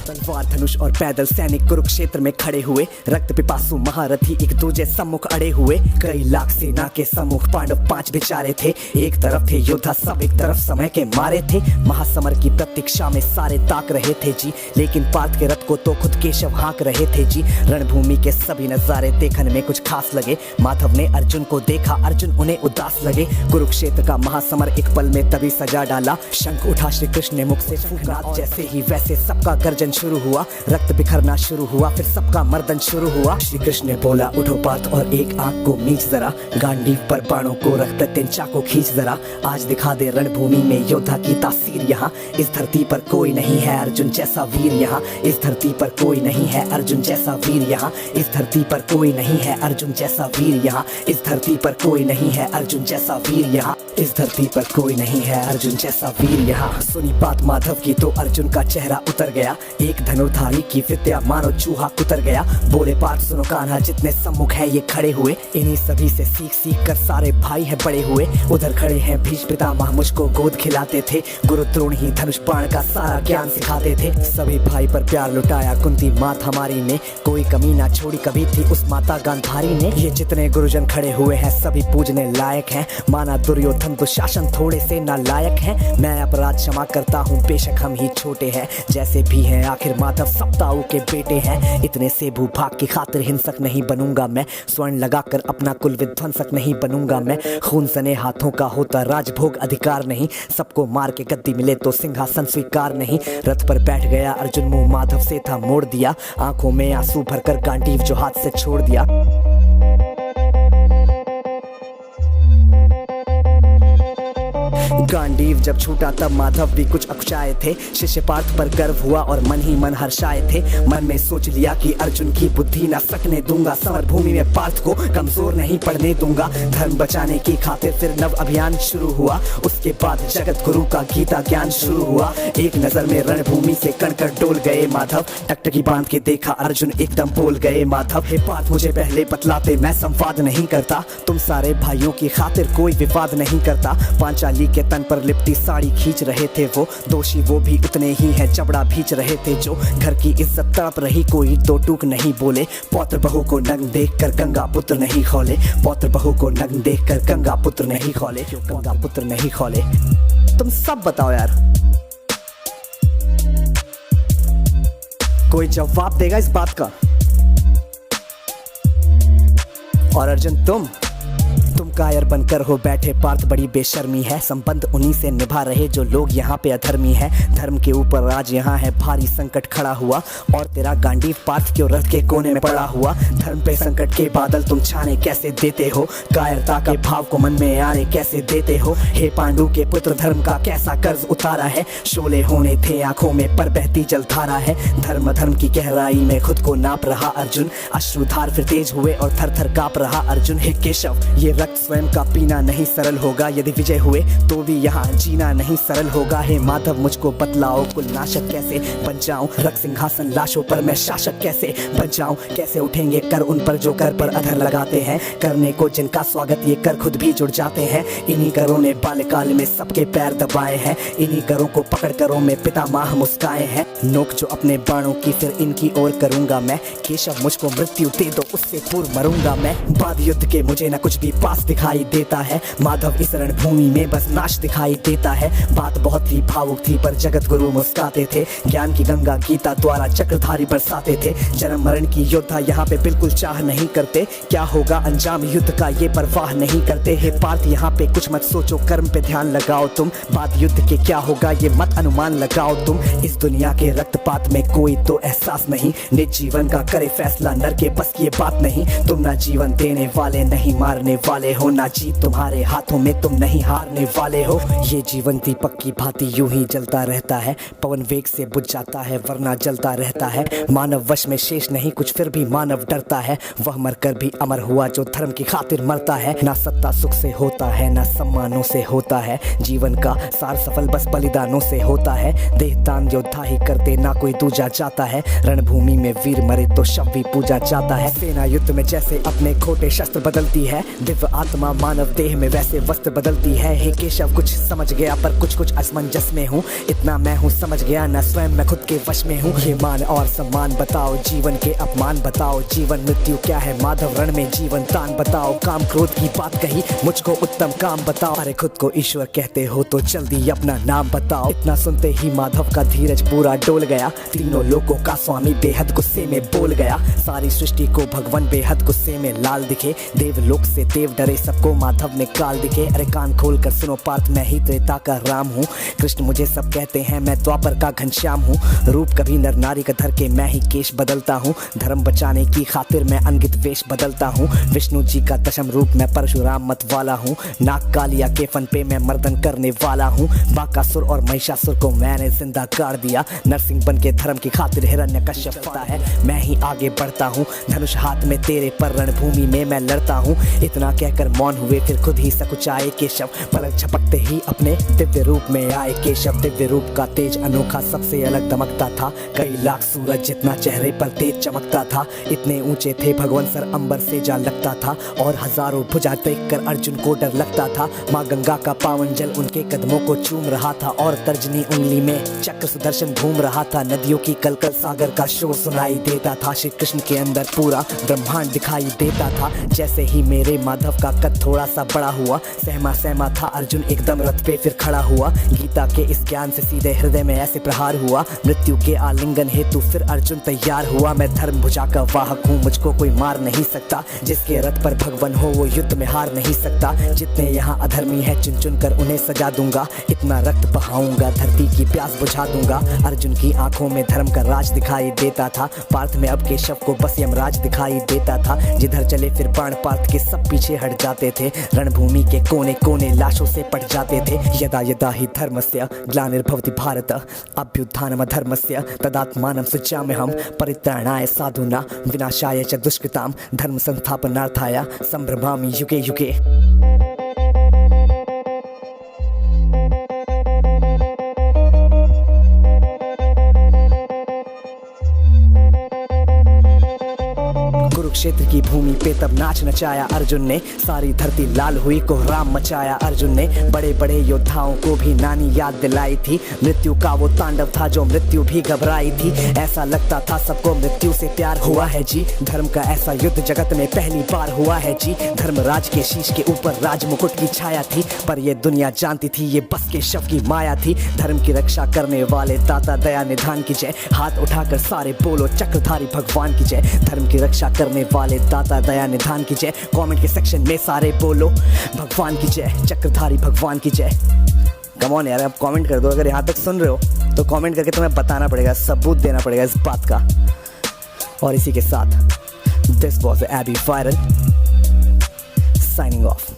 तलवार धनुष और पैदल सैनिक कुरुक्षेत्र में खड़े हुए, रक्त पिपासु महारथी एक दूजे सम्मुख अड़े हुए। कई लाख सेना के सम्मुख पांडव 5 बेचारे थे। एक तरफ थे योद्धा सब, एक तरफ समय के मारे थे। महासमर की प्रतीक्षा में सारे ताक रहे थे जी, लेकिन पार्थ के रथ को तो खुद केशव हाँक रहे थे जी। रणभूमि के सभी नजारे देखने में कुछ खास लगे। माधव ने अर्जुन को देखा, अर्जुन उन्हें उदास लगे। कुरुक्षेत्र का महासमर एक पल में तभी सजा डाला। शंख उठा श्री कृष्ण ने मुख से फूंका, जैसे ही वैसे सबका गर्जन शुरू हुआ। रक्त बिखरना शुरू हुआ, फिर सबका मर्दन शुरू हुआ। श्री कृष्ण ने बोला, उठो पार्थ और एक आंख को मीच जरा, गांडीव पर बाणों को रख प्रत्यंचा को खींच जरा। आज दिखा दे रणभूमि में योद्धा की तासीर यहाँ। इस धरती पर कोई नहीं है अर्जुन जैसा वीर यहाँ। इस धरती पर कोई नहीं है अर्जुन जैसा वीर यहाँ। इस धरती पर कोई नहीं है अर्जुन जैसा वीर यहाँ। इस धरती पर कोई नहीं है अर्जुन जैसा वीर यहाँ। इस धरती पर कोई नहीं है अर्जुन जैसा वीर यहाँ। सुनी बात माधव की तो अर्जुन का चेहरा उतर गया। एक धनुर्धारी की विद्या मानो चूहा कुतर गया। बोले पार्थ सुनो कान्हा, जितने सम्मुख है ये खड़े हुए, इन्हीं सभी से सीख सीख कर सारे भाई है बड़े हुए। उधर खड़े हैं भीष्म पितामह, मुझको गोद खिलाते थे। गुरु द्रोण ही धनुष बाण का सारा ज्ञान सिखाते थे। सभी भाई पर प्यार लुटाया कुंती मात हमारी ने, कोई कमी ना छोड़ी कभी थी उस माता गांधारी ने। ये जितने गुरुजन खड़े हुए हैं सभी पूजने लायक हैं। माना दुर्योधन दुशासन थोड़े से नालायक हैं। मैं अपराध क्षमा करता हूँ बेशक हम ही छोटे हैं, जैसे भी हैं आखिर माधव सप्ताऊ के बेटे हैं। इतने से भूभाग की खातिर हिंसक नहीं बनूंगा मैं, स्वर्ण लगाकर अपना कुल विध्वंसक नहीं बनूंगा मैं। खून सने हाथों का होता राजभोग अधिकार नहीं, सबको मार के गद्दी मिले तो सिंहासन स्वीकार नहीं। रथ पर बैठ गया अर्जुन, मुंह माधव से था मोड़ दिया, आंखों में आंसू भरकर गांडीव जो हाथ से छोड़ दिया। गांडीव जब छूटा तब माधव भी कुछ अकुचाए थे। शिष्य पार्थ पर गर्व हुआ और मन ही मन हर्षाए थे। मन में सोच लिया कि अर्जुन की बुद्धि न सकने दूंगा, समर भूमि में पार्थ को कमजोर नहीं पड़ने दूंगा। धर्म बचाने की खातिर फिर नव अभियान शुरू हुआ। उसके बाद जगत गुरु का गीता ज्ञान शुरू हुआ। एक नजर में रणभूमि से कणकण डोल गए माधव, टकटकी बांध के देखा अर्जुन एकदम बोल गए माधव। हे पार्थ मुझे पहले बतलाते, मैं संवाद नहीं करता, तुम सारे भाइयों की खातिर कोई विवाद नहीं करता। पांचाली के तन पर लिपटी साड़ी खींच रहे थे वो, दोषी वो भी उतने ही हैं चबड़ा भींच रहे थे जो। घर की इज्जत तड़प रही कोई दो टूक नहीं बोले, पौत्र बहू को नग्न देखकर गंगा पुत्र नहीं खोले। पौत्र बहू को नग्न देखकर गंगा पुत्र नहीं खोले, गंगा पुत्र नहीं खोले। तुम सब बताओ यार, कोई जवाब देगा इस बात का? और अर्जुन तुम कायर बनकर हो बैठे पार्थ, बड़ी बेशर्मी है। संबंध उन्हीं से निभा रहे जो लोग यहाँ पे अधर्मी है। धर्म के ऊपर आज यहाँ है भारी संकट खड़ा हुआ, और तेरा गांडीव पार्थ क्यों रथ के कोने में पड़ा हुआ। धर्म पे संकट के बादल तुम छाने कैसे देते हो, कायरता के भाव को मन में आने कैसे देते हो। हे पांडु के पुत्र धर्म का कैसा कर्ज उतारा है, शोले होने थे आंखों में पर बहती जलधारा है। धर्म धर्म की गहराई में खुद को नाप रहा अर्जुन, अश्रुधार फिर तेज हुए और थर थर कांप रहा अर्जुन। हे केशव ये रक्त स्वयं का पीना नहीं सरल होगा, यदि विजय हुए तो भी यहाँ जीना नहीं सरल होगा। हे माधव मुझको बतलाओ कुल नाशक कैसे बन जाऊं, रक्त सिंहासन लाशों पर मैं शासक कैसे बन जाऊं। कैसे उठेंगे कर उन पर जो कर पर अधर लगाते हैं, करने को जिनका स्वागत ये कर खुद भी जुड़ जाते हैं। इन्हीं करों ने बाल्यकाल में सबके पैर दबाए हैं, इन्हीं करों को पकड़ करों में पितामह मुस्काए हैं। नोक जो अपने बाणों की फिर इनकी ओर करूंगा मैं, केशव मुझको मृत्यु दे दो उससे पूर्व मरूंगा मैं। बाद युद्ध के मुझे न कुछ भी पास दिखाई देता है, माधव इस रणभूमि में बस नाश दिखाई देता है। बात बहुत ही भावुक थी पर जगत गुरु मुस्काते थे, ज्ञान की गंगा गीता द्वारा चक्रधारी बरसाते थे। जन्म मरण की योद्धा यहाँ पे बिल्कुल चाह नहीं करते, क्या होगा अंजाम युद्ध का ये परवाह नहीं करते। हे पार्थ यहाँ पे कुछ मत सोचो, कर्म पे ध्यान लगाओ तुम, बाद युद्ध के क्या होगा ये मत अनुमान लगाओ तुम। इस दुनिया के रक्तपात में कोई तो एहसास नहीं, निज जीवन का करे फैसला नर के बस की ये बात नहीं। तुम ना जीवन देने वाले नहीं मारने वाले हो, ना जीत तुम्हारे हाथों में तुम नहीं हारने वाले हो। ये जीवन दीपक की भांति यूं ही जलता रहता है, पवन वेग से बुझ जाता है वरना जलता रहता है। मानव वश में शेष नहीं कुछ फिर भी मानव डरता है, वह मरकर भी अमर हुआ जो धर्म की खातिर मरता है। ना सत्ता सुख से होता है ना सम्मानों से होता है, जीवन का सार सफल बस बलिदानों से होता है। देहदान योद्धा ही करते ना कोई दूजा जाता है, रणभूमि में वीर मरे तो शव भी पूजा जाता है। सेना युद्ध में जैसे अपने खोटे शस्त्र बदलती है, दिव्य आत्मा आत्मा मानव देह में वैसे वस्त्र बदलती है। हे केशव कुछ समझ गया पर कुछ कुछ असमंजस में हूँ। इतना मैं हूँ समझ गया न स्वयं मैं खुद के वश में हूँ। ये मान और सम्मान बताओ, जीवन के अपमान बताओ, जीवन मृत्यु क्या है माधव रण में जीवन तान बताओ। काम क्रोध की बात कही मुझको उत्तम काम बताओ। अरे खुद को ईश्वर कहते हो तो जल्दी अपना नाम बताओ। इतना सुनते ही माधव का धीरज पूरा डोल गया। तीनों लोगों का स्वामी बेहद गुस्से में बोल गया। सारी सृष्टि को भगवान बेहद गुस्से में लाल दिखे। देवलोक से देव डरे, सबको माधव ने काल दिखे। अरे कान खोल कर सुनो पार्थ, मैं ही त्रेता का राम हूँ। कृष्ण मुझे सब कहते हैं, मैं द्वापर का घनश्याम हूँ। रूप कभी नर नारी का धर के मैं ही केश बदलता हूँ। धर्म बचाने की खातिर मैं अनगित वेश बदलता हूँ। विष्णु जी का दशम रूप मैं परशुराम मत वाला हूँ। नाग कालिया के फन पे मैं मर्दन करने वाला हूँ। बाकासुर और महिषासुर को मैंने जिंदा गाड़ दिया। नरसिंह बन के धर्म की खातिर हिरण्यकश्यप चलता है, मैं ही आगे बढ़ता हूँ। धनुष हाथ में तेरे पर रणभूमि में मैं लड़ता हूँ। इतना कहकर मौन हुए फिर खुद ही सकुचाए केशव। पलक झपकते ही अपने दिव्य रूप में आए केशव। दिव्य रूप का तेज अनोखा सबसे अलग दमकता था। कई लाख सूरज जितना चेहरे पर तेज चमकता था। इतने ऊंचे थे भगवान सर अंबर से जा लगता था। और हजारों भुजा देख कर अर्जुन को डर लगता था। माँ गंगा का पावन जल उनके कदमों को चूम रहा था। और तर्जनी उंगली में चक्र सुदर्शन घूम रहा था। नदियों की कलकल सागर का शोर सुनाई देता था। श्री कृष्ण के अंदर पूरा ब्रह्मांड दिखाई देता था। जैसे ही मेरे माधव का कद थोड़ा सा बड़ा हुआ, सहमा सहमा था अर्जुन एकदम रथ पे फिर खड़ा हुआ। गीता के इस ज्ञान से सीधे हृदय में ऐसे प्रहार हुआ। मृत्यु के आलिंगन हेतु फिर अर्जुन तैयार हुआ। मैं धर्म भुजा का वाहक हूँ, मुझको कोई मार नहीं सकता। जिसके रथ पर भगवान हो वो युद्ध में हार नहीं सकता। जितने यहाँ अधर्मी है चुन चुन कर उन्हें सजा दूंगा। इतना रक्त बहाऊंगा धरती की प्यास बुझा दूंगा। अर्जुन की आंखों में धर्म का राज दिखाई देता था। पार्थ में अब केशव को बस यमराज दिखाई देता था। जिधर चले फिर बाण पार्थ के सब पीछे हट जाते थे। रणभूमि के कोने कोने लाशों से पट जाते थे। यदा यदा ही धर्मस्य ग्लानिर्भवति भारत अभ्युत्थानम धर्मस्य तदात्मानं सृजाम्यहम् परित्राणाय साधूनां विनाशाय च दुष्कृतां धर्म संस्थापनार्थाय संभ्रमामि युगे युगे। कुरुक्षेत्र की भूमि पे तब नाच नचाया अर्जुन ने। सारी धरती लाल हुई, कोहराम मचाया अर्जुन ने। बड़े बड़े योद्धाओं को भी नानी याद दिलाई थी। मृत्यु का वो तांडव था जो मृत्यु भी घबराई थी। ऐसा लगता था सबको मृत्यु से प्यार हुआ है जी। धर्म का ऐसा युद्ध जगत में पहली बार हुआ है जी। धर्मराज के शीश के ऊपर राज मुकुट की छाया थी। पर ये दुनिया जानती थी ये बस के शव की माया थी। धर्म की रक्षा करने वाले दाता दया निधान की जय। हाथ उठाकर सारे बोलो चक्रधारी भगवान की जय। धर्म की रक्षा करने वाले दाता दया निधान की जय। कमेंट के सेक्शन में सारे बोलो भगवान की जय, चक्रधारी भगवान की जय। कम ऑन यार, आप कमेंट कर दो। अगर यहाँ तक सुन रहे हो तो कमेंट करके तुम्हें बताना पड़ेगा, सबूत देना पड़ेगा इस बात का। और इसी के साथ this was AB viral signing of.